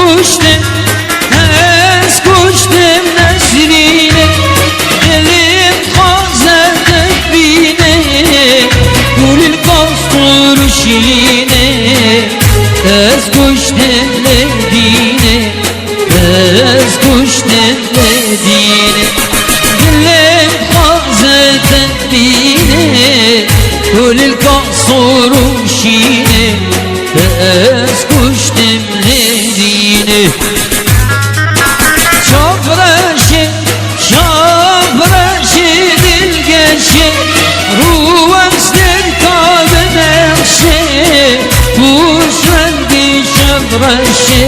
kuştum, tez kuştum nesrine, elim hazırdık bine, gülün kasturu şine, tez kuştum nedine, tez kuştum nedine, elim hazırdık bine, gülün kasturu şine, tez kuştum nedine. Şabraşi, şabraşi dilgeşi, ruvansdır tabi nekşi, kuş rengi şabraşi,